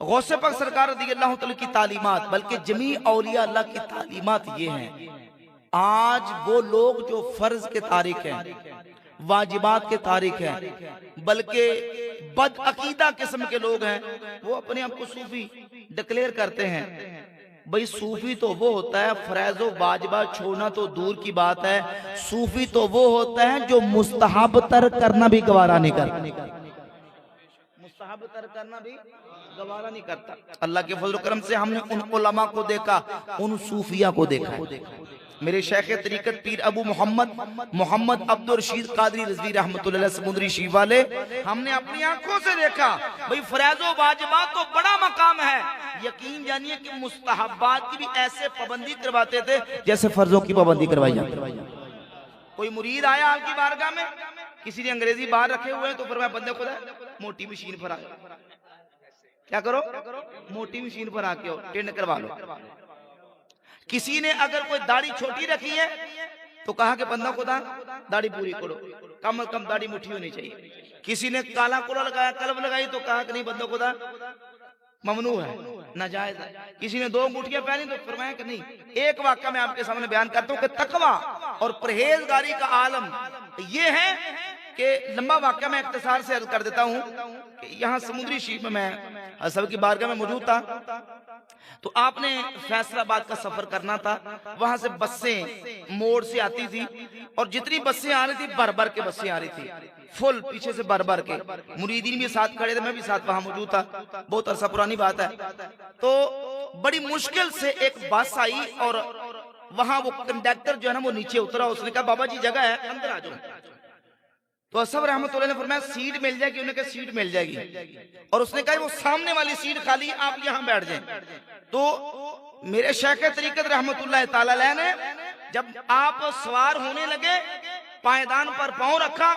غوث پاک سرکار رضی اللہ تعالیٰ کی تعلیمات، بلکہ جمیع اولیاء اللہ کی تعلیمات یہ ہیں. آج وہ لوگ جو فرض کے تارک ہیں، واجبات کے تارک ہیں، بلکہ بد عقیدہ قسم کے لوگ ہیں، وہ اپنے آپ کو صوفی ڈکلیئر کرتے ہیں. بھئی صوفی تو وہ ہوتا ہے، فرائض و واجبات چھوڑنا تو دور کی بات ہے، صوفی تو وہ ہوتا ہے جو مستحب ترک کرنا بھی گوارا نہیں کرتا. مستحب ترک کرنا بھی گوارا نہیں کرتا. اللہ کے فضل و کرم سے ہم نے ان علماء کو دیکھا, ان صوفیہ کو دیکھا ہے. میرے شیخ طریقت پیر ابو محمد عبد الرشید قادری رضوی رحمۃ اللہ علیہ سمندری شیف والے, ہم نے اپنی آنکھوں سے دیکھا. بھئی فریض و واجبات تو بڑا مقام ہے, یقین جانیے کہ مستحبات کی بھی ایسے پابندی کرواتے تھے جیسے فرضوں کی پابندی کروائی جاتی ہے. کوئی مرید آیا آپ کی بارگاہ میں, کسی نے انگریزی باہر رکھے ہوئے ہیں تو فرمایا بندے خدا موٹی مشین پر آ کیا کرو, موٹی مشین پر آ کے ٹینڈ کروا لو. کسی نے اگر کوئی داڑھی چھوٹی رکھی ہے تو کہا کہ بندہ خدا داڑھی پوری کرو, کم از کم داڑھی مٹھی ہونی چاہیے. کسی نے کالا کوڑا لگایا, قلب لگائی تو کہا کہ نہیں بندہ خدا ممنوع ہے, ناجائز ہے. کسی نے 2 انگوٹھیاں پہنی تو فرمایا کہ نہیں. ایک واقعہ میں آپ کے سامنے بیان کرتا ہوں کہ تقویٰ اور پرہیزگاری کا عالم یہ ہے کہ لمبا واقعہ میں اختصار سے عرض کر دیتا ہوں کہ یہاں سمندری شیف میں حضرت کی بارگاہ میں موجود تھا, تو آپ نے فیصل آباد کا سفر کرنا تھا. وہاں سے بسیں موڑ سے آتی تھی اور جتنی بسیں آ رہی تھی بھر کے بسیں آ رہی تھی, فل پیچھے سے بھر کے. مریدین بھی ساتھ کھڑے تھے, میں بھی ساتھ وہاں موجود تھا, بہت عرصہ پرانی بات ہے. تو بڑی مشکل سے ایک بس آئی اور وہاں وہ کنڈکٹر جو ہے نا وہ نیچے اترا. اس نے کہا بابا جی جگہ ہے, اندر آ جاؤ. تو اصحاب رحمۃ اللہ نے فرمایا سیٹ مل جائے گی. انہوں نے کہا سیٹ مل جائے گی, اور اس نے کہا وہ سامنے والی سیٹ خالی ہے, آپ یہاں بیٹھ جائیں. تو میرے شیخ طریقت رحمۃ اللہ تعالی علیہ نے جب آپ سوار ہونے لگے, پائیدان پر پاؤں رکھا,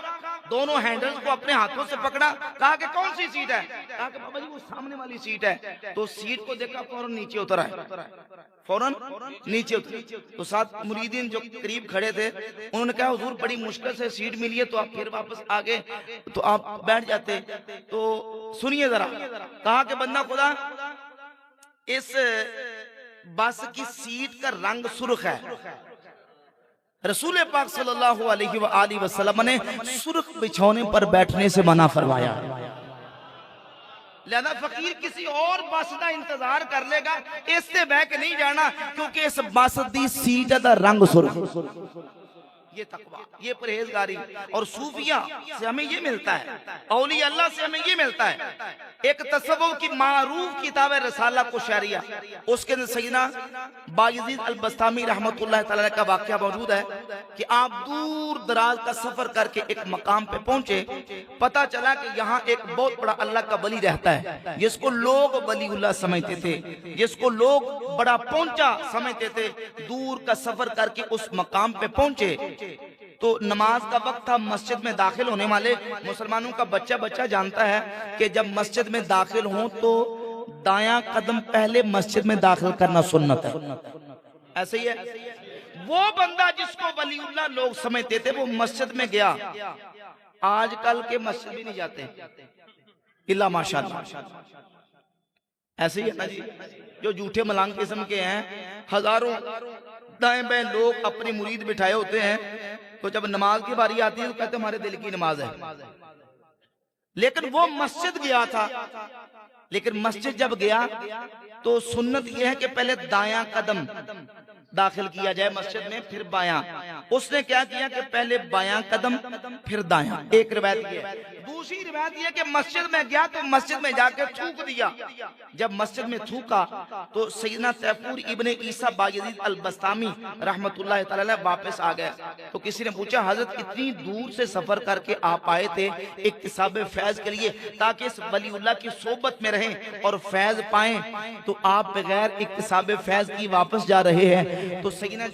دونوں ہینڈلز کو اپنے ہاتھوں سے پکڑا, کہا کہ کون سی سیٹ ہے؟ کہا کہ بابا جی وہ سامنے والی سیٹ ہے. تو سیٹ کو دیکھا فوراً نیچے اترا ہے, فوراً نیچے اترا. تو ساتھ مریدین جو قریب کھڑے تھے انہوں نے کہا حضور بڑی مشکل سے سیٹ ملی ہے, تو آپ پھر واپس آگے تو آپ بیٹھ جاتے. تو سنیے ذرا, کہا کہ بندہ خدا اس بس کی سیٹ کا رنگ سرخ ہے. رسول پاک صلی اللہ علیہ وآلہ وسلم نے سرخ بچھونے پر بیٹھنے سے منع فرمایا. لہذا فقیر کسی اور بس دا انتظار کر لے گا, اس سے بہ کے نہیں جانا, کیونکہ اس بس دی سیٹ دا رنگ سرخ. یہ تقویٰ, یہ پرہیزگاری. اور صوفیہ سے ہمیں یہ ملتا ہے, اولیاء اللہ سے ہمیں یہ ملتا ہے. ایک تصوف کی معروف کتاب ہے رسالہ قشیریہ, اس کے اندر سیدنا بایزید البستامی رحمت اللہ تعالی کا واقعہ موجود ہے کہ آپ دور دراز کا سفر کر کے ایک مقام پہ پہنچے. پتا چلا کہ یہاں ایک بہت بڑا اللہ کا ولی رہتا ہے, جس کو لوگ ولی اللہ سمجھتے تھے, جس کو لوگ بڑا پہنچا سمجھتے تھے. دور کا سفر کر کے اس مقام پہ پہنچے تو نماز کا وقت تھا. مسجد میں داخل ہونے والے مسلمانوں کا بچہ جانتا ہے کہ جب مسجد میں داخل ہوں تو دایاں قدم پہلے مسجد میں داخل کرنا سنت ہے. ایسے ہی ہے. وہ بندہ جس کو ولی اللہ لوگ سمجھتے تھے وہ مسجد میں گیا. آج کل کے مسجد بھی نہیں جاتے اللہ ماشاءاللہ. ایسے ہی ہے نا جی, جو جھوٹے ملانگ قسم کے ہیں, ہزاروں دائیں بائیں لوگ اپنی مرید بٹھائے ہوتے ہیں, تو جب نماز کی باری آتی ہے تو کہتے ہیں ہمارے دل کی نماز ہے. لیکن وہ مسجد گیا تھا, لیکن مسجد جب گیا تو سنت یہ ہے کہ پہلے دایاں قدم داخل کیا جائے مسجد میں, پھر بایاں. اس نے کیا کیا کہ پہلے بایاں قدم پھر دایاں. ایک روایت یہ ہے. دوسری روایت یہ کہ مسجد میں گیا تو مسجد میں جا کے تھوک دیا. جب مسجد میں تھوکا تو سیدنا تیفور ابن عیسیٰ بایزید البستامی رحمت اللہ تعالی واپس آ گئے. تو کسی نے پوچھا حضرت اتنی دور سے سفر کر کے آپ آئے تھے اکتساب فیض کے لیے تاکہ اس ولی اللہ کی صحبت میں رہیں اور فیض پائیں, تو آپ بغیر اکتساب فیض کی واپس جا رہے ہیں. تو سیدنا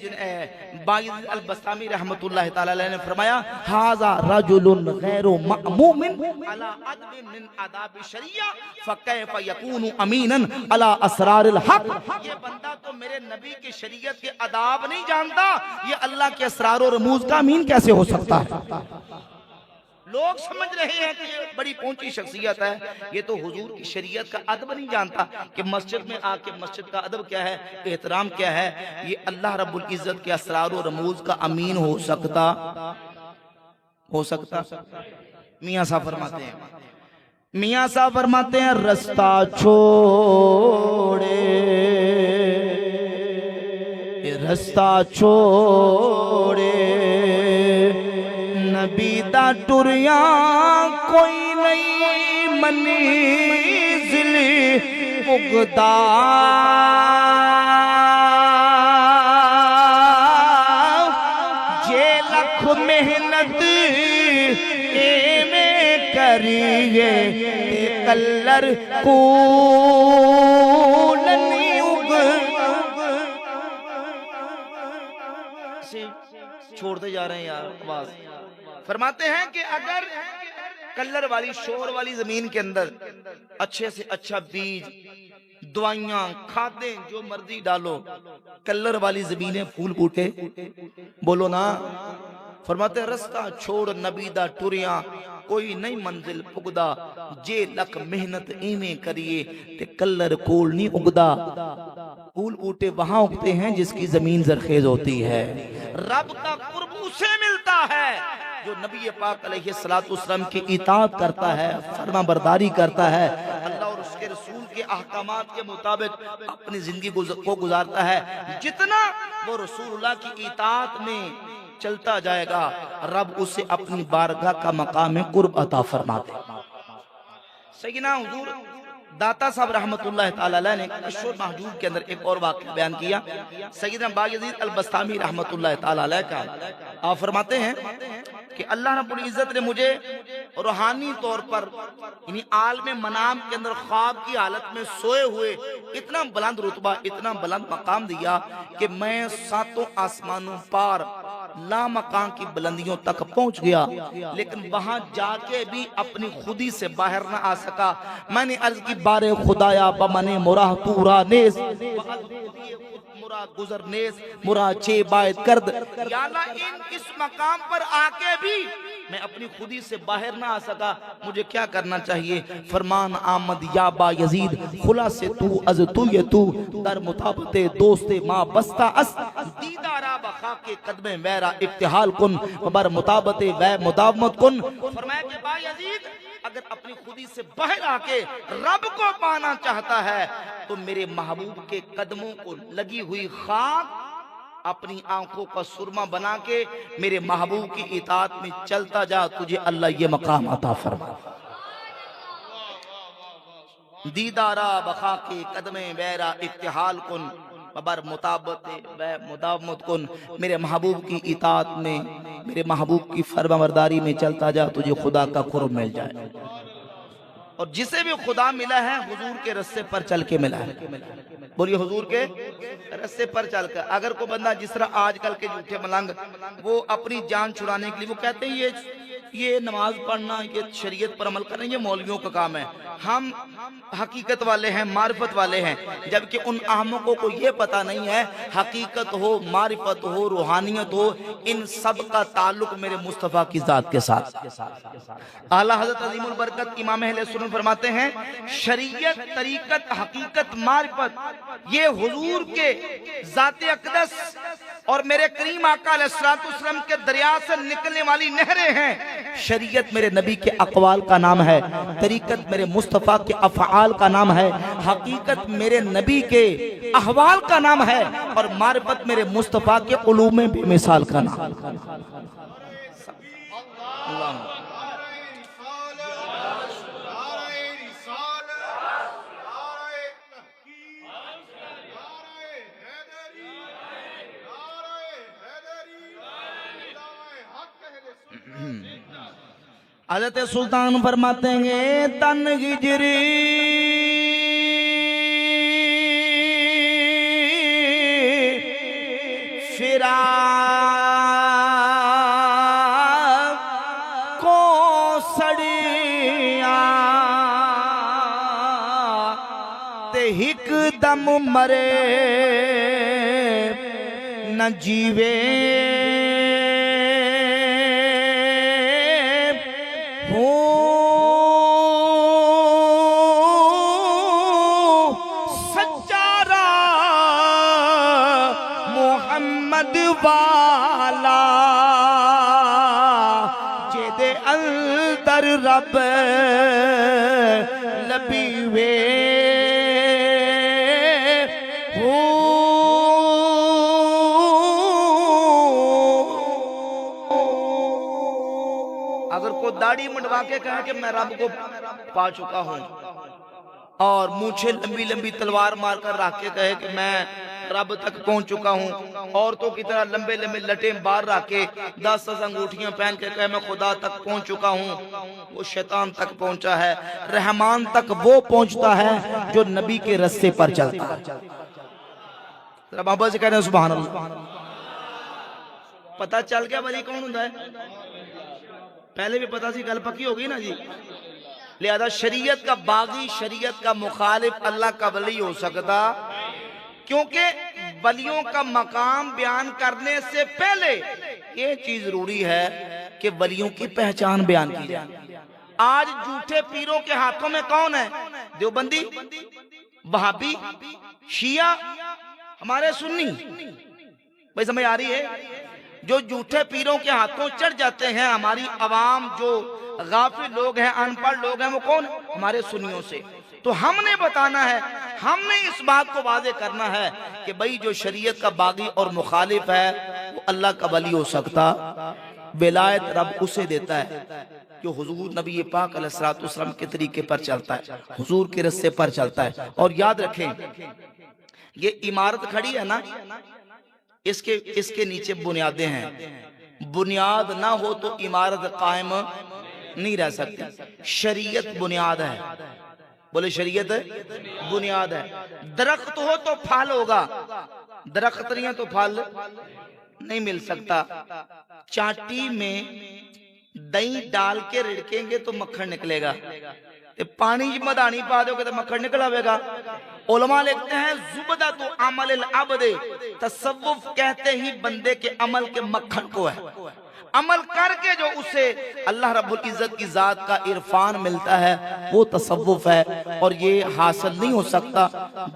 بایزید البستامی رحمت اللہ تعالی علیہ نے فرمایا ھذا رجل غیر مأموم علی ادب من آداب الشریعہ فکیف یکون امینا علی اسرار الحق. یہ بندہ تو میرے نبی کی شریعت کے آداب نہیں جانتا, یہ اللہ کے اسرار و رموز کا امین کیسے ہو سکتا ہے. لوگ سمجھ رہے ہیں کہ یہ بڑی پہنچی شخصیت ہے, یہ تو حضور کی شریعت کا ادب نہیں جانتا کہ مسجد میں آ کے مسجد کا ادب کیا ہے, احترام کیا ہے. یہ اللہ رب العزت کے اسرار و رموز کا امین ہو سکتا. میاں صاحب فرماتے ہیں رستہ چھوڑے نبی دا ٹریاں کوئی نہیں منی منزل اگدا جے لکھ محنت ایویں کریے تے کلر کول نہیں چھوڑتے جا رہے ہیں یار آواز. فرماتے ہیں کہ اگر کلر والی شور والی زمین کے اندر اچھے سے اچھا بیج دوائیاں کھادیں جو مرضی ڈالو کلر والی زمینیں پھول بوٹے بولو نا. فرماتے ہیں رستہ چھوڑ نبی دا ٹریاں کوئی نئی منزل پگدا جے لکھ محنت ایویں کریے تے کلر کول نہیں اگدا. پھول بوٹے وہاں اگتے ہیں جس کی زمین زرخیز ہوتی ہے. رب کا قرب اسے ملتا ہے جو نبی پاک علیہ السلام کی اطاعت کرتا ہے فرما برداری کرتا ہے اللہ اور اس کے رسول کے احکامات کے مطابق اپنی زندگی کو گزارتا ہے. جتنا وہ رسول اللہ کی اطاعت میں چلتا جائے گا رب اسے اپنی بارگاہ کا مقام قرب عطا فرماتے. سیدنا حضور داتا صاحب رحمت اللہ تعالی علیہ نے کشف المحجوب کے اندر ایک اور واقعہ بیان کیا. سیدنا بایزید البستامی رحمت اللہ تعالی علیہ کا آپ فرماتے ہیں کہ اللہ رب العزت نے مجھے روحانی طور پر یعنی عالم منام کے اندر خواب کی حالت میں سوئے ہوئے اتنا بلند رتبہ اتنا بلند مقام دیا کہ میں ساتوں آسمانوں پار لامکان کی بلندیوں تک پہنچ گیا لیکن وہاں جا کے بھی اپنی خودی سے باہر نہ آ سکا. میں نے عرض کی بارے خدایا بمنے مراہ تورا نیز مراد گزر نیز مراد چے باید کرد. یا اللہ اس مقام پر آ کے بھی میں اپنی خودی سے باہر نہ آ سکا مجھے کیا کرنا چاہیے. فرمان آمد یا با یزید خلا سے تو از تو یہ تو در مطابت دوست ما بستہ اس دیدارا بخا کے قدم میرا ابتحال کن بر مطابت وے مداومت کن. فرمایا کہ با یزید اگر اپنی خودی سے باہر آ کے رب کو پانا چاہتا ہے تو میرے محبوب کے قدموں کو لگی ہوئی خاک اپنی آنکھوں کا سرما بنا کے میرے محبوب کی اطاعت میں چلتا جا تجھے اللہ یہ مقام عطا فرما. دیدارا بخا کے قدم میرا ابتحال کن بر مطابت و مداومت کن. میرے محبوب کی اطاعت میں میرے محبوب کی فرما برداری میں چلتا جا تجھے خدا کا قرب مل جائے. اور جسے بھی خدا ملا ہے حضور کے رستے پر چل کے ملا ہے. بولیے حضور کے رستے پر چل کر. اگر کوئی بندہ جس طرح آج کل کے جھوٹے ملنگ وہ اپنی جان چھڑانے کے لیے وہ کہتے ہیں یہ نماز پڑھنا یہ شریعت پر عمل کرنا یہ مولویوں کا کام ہے. ہم حقیقت والے ہیں معرفت والے ہیں جبکہ ان احمقوں کو یہ پتہ نہیں ہے حقیقت ہو معرفت ہو روحانیت ہو ان سب کا تعلق میرے مصطفیٰ کی ذات کے ساتھ. اعلیٰ حضرت عظیم البرکت امام اہل سنت فرماتے ہیں شریعت طریقت حقیقت معرفت یہ حضور کے ذات اقدس اور میرے کریم آقا علیہ السلام کے دریا سے نکلنے والی نہریں ہیں. شریعت میرے نبی کے اقوال کا نام ہے طریقت میرے مصطفیٰ کے افعال کا نام ہے حقیقت میرے نبی کے احوال کا نام ہے اور معرفت میرے مصطفیٰ کے علوم بے مثال کا نام. اللہ حضرت سلطان فرماتے ہیں تن ہجری فراق کو سڑیا تے ہک دم مرے نہ جیوے والا جے اندر رب لبی وے اگر کوئی داڑھی منڈوا کے کہے کہ میں رب کو پا چکا ہوں اور مونچھیں لمبی لمبی تلوار مار کر رکھ کے کہے کہ میں رب تک پہنچ چکا ہوں، عورتوں کی طرح لمبے لمبے لٹیں بار رکھ کے 10 انگوٹھیاں پہن کے کہے میں خدا تک پہنچ چکا ہوں، وہ شیطان تک پہنچا ہے۔ رحمان تک وہ پہنچتا ہے جو نبی کے رستے پر چلتا ہے۔ ذرا محبت سے کہہ رہے ہیں سبحان اللہ۔ پتہ چل گیا ولی کون ہوتا ہے؟ پہلے بھی پتہ سی، گل پکی ہوگی نا جی۔ لہذا شریعت کا باغی، شریعت کا مخالف اللہ کا ولی ہو سکتا، کیونکہ ولیوں کا مقام بیان کرنے سے پہلے یہ چیز ضروری ہے کہ ولیوں کی پہچان بیان کی جائے۔ آج جھوٹے پیروں کے ہاتھوں میں کون ہے؟ دیوبندی، وہابی، شیعہ، ہمارے سنی۔ بھائی سمجھ آ رہی ہے؟ جو جھوٹے پیروں کے ہاتھوں چڑھ جاتے ہیں ہماری عوام، جو غافل لوگ ہیں، ان پڑھ لوگ ہیں، وہ کون؟ ہمارے سنیوں سے۔ تو ہم نے بتانا ہے، ہم نے اس بات کو واضح کرنا ہے کہ بھئی جو شریعت کا باغی اور مخالف ہے وہ اللہ کا ولی ہو سکتا۔ ولایت رب اسے دیتا ہے جو حضور نبی پاک علیہ السلام کے طریقے پر چلتا ہے، حضور کے رستے پر چلتا ہے۔ اور یاد رکھیں، یہ عمارت کھڑی ہے نا، اس کے نیچے بنیادیں ہیں۔ بنیاد نہ ہو تو عمارت قائم نہیں رہ سکتی۔ شریعت بنیاد ہے، بولے شریعت بنیاد ہے۔ درخت ہو تو پھل ہوگا، درخت نہیں ہے تو پھل نہیں مل سکتا۔ چاٹی میں دہی ڈال کے رڑکیں گے تو مکھن نکلے گا، پانی مدانی پا دو گے تو مکھن نکل آئے گا۔ علماء لکھتے ہیں زبدۃ عمل العبد، تصوف کہتے ہی بندے کے عمل کے مکھن کو ہے۔ عمل کر کے جو اسے اللہ رب العزت کی ذات کا عرفان ملتا ہے وہ تصوف ہے، اور یہ حاصل نہیں ہو سکتا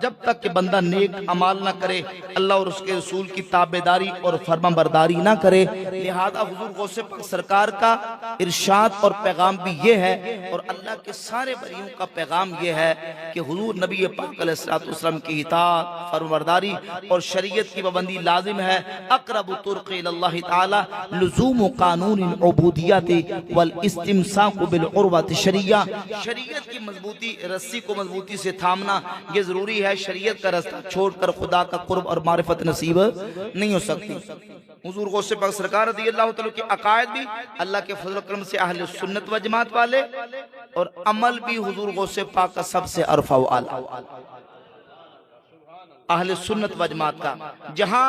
جب تک کہ بندہ نیک عمال نہ کرے، اللہ اور اس کے رسول کی تابعداری اور فرما برداری نہ کرے۔ لہذا حضور غوث پاک سرکار کا ارشاد اور پیغام بھی یہ ہے، اور اللہ کے سارے ولیوں کا پیغام یہ ہے کہ حضور نبی پاک علیہ السلام کی اطاعت، فرما برداری اور شریعت کی پابندی لازم ہے۔ اقرب طرق اللہ تعالی لزوم قانون العبودیت والاستمساک بالعروۃ الشریعہ، شریعت کی مضبوطی، رسی کو مضبوطی سے تھامنا یہ ضروری ہے۔ شریعت کا رستہ چھوڑ کر خدا کا قرب اور معرفت نصیب نہیں ہو سکتی۔ حضور غوث پاک سرکار رضی اللہ تعالیٰ کی عقائد بھی اللہ کے فضل و کرم سے اہل سنت و جماعت والے، اور عمل بھی حضور غوث پاک کا سب سے ارفع و اعلیٰ اہل سنت و جماعت کا۔ جہاں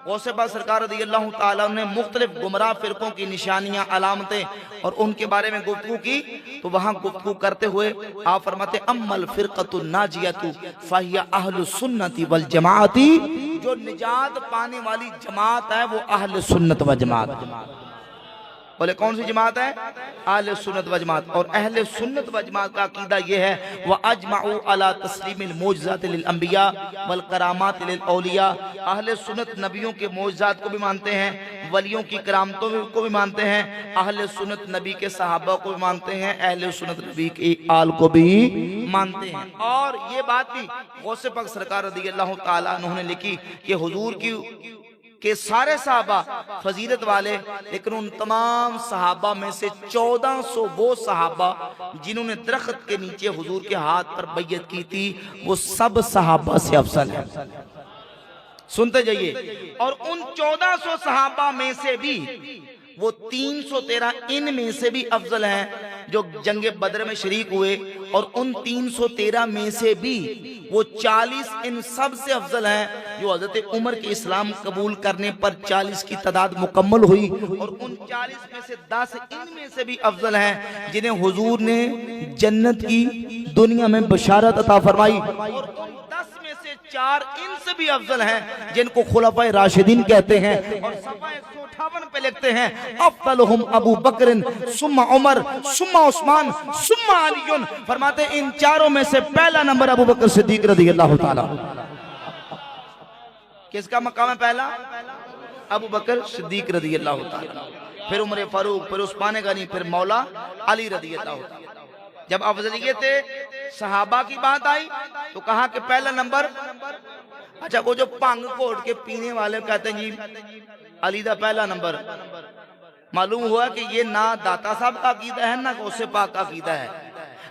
غوث پاک سرکار رضی اللہ تعالیٰ نے مختلف گمراہ فرقوں کی نشانیاں، علامتیں اور ان کے بارے میں گفتگو کی، تو وہاں گفتگو کرتے ہوئے آپ فرماتے اما الفرقۃ الناجیۃ فہی اہل السنت والجماعت، جو نجات پانے والی جماعت ہے وہ اہل سنت و جماعت۔ بولے کون سی جماعت ہے؟ اہل سنت و جماعت۔ اور اہل سنت و جماعت کا عقیدہ یہ ہے وَأَجْمَعُوا عَلَى تَسْلِيمِ الْمُعْجِزَاتِ لِلْأَنْبِيَاءِ وَالْكَرَامَاتِ لِلْأَوْلِيَاءِ، اہل سنت نبیوں کے معجزات کو بھی مانتے ہیں، ولیوں کی کرامتوں کو بھی مانتے ہیں، اہل سنت نبی کے صحابہ کو بھی مانتے ہیں، اہل سنت نبی کے آل کو بھی مانتے ہیں۔ اور یہ بات بھی غوث پاک سرکار رضی اللہ تعالیٰ عنہ نے لکھی کہ حضور کے سارے صحابہ فضیلت والے، لیکن ان تمام صحابہ میں سے 1400 وہ صحابہ جنہوں نے درخت کے نیچے حضور کے ہاتھ پر بیعت کی تھی وہ سب صحابہ سے افضل ہیں۔ سنتے جائیے، اور ان 1400 صحابہ میں سے بھی وہ 313 ان میں سے بھی افضل ہیں جو جنگ بدر میں شریک ہوئے، اور ان 313 میں سے بھی وہ 40 ان سب سے افضل ہیں جو حضرت عمر کے اسلام قبول کرنے پر 40 کی تعداد مکمل ہوئی، اور ان 40 میں سے 10 ان میں سے بھی افضل ہیں جنہیں حضور نے جنت کی دنیا میں بشارت عطا فرمائی، اور ان 10 میں سے 4 ان سے بھی افضل ہیں جن کو خلفائے راشدین کہتے ہیں، اور صفحہ 158 پہ لکھتے ہیں افضلہم ابو بکر ثم عمر ثم عثمان ثم علی، فرماتے ہیں ان چاروں میں سے پہلا نمبر ابو بکر صدیق رضی اللہ تعالیٰ۔ کس کا مقام ہے پہلا؟ ابو بکر صدیق رضی اللہ تعالیٰ، پھر عمر فاروق، پھر عثمان غنی، پھر مولا علی رضی اللہ تعالیٰ۔ جب افضلیت صحابہ کی بات آئی تو کہا کہ پہلا نمبر، اچھا وہ جو پانگ کوٹ کے پینے والے کہتے ہیں جی علی دا پہلا نمبر، معلوم ہوا کہ یہ نہ داتا صاحب کا عقیدہ ہے نہ غوث پاک کا عقیدہ ہے۔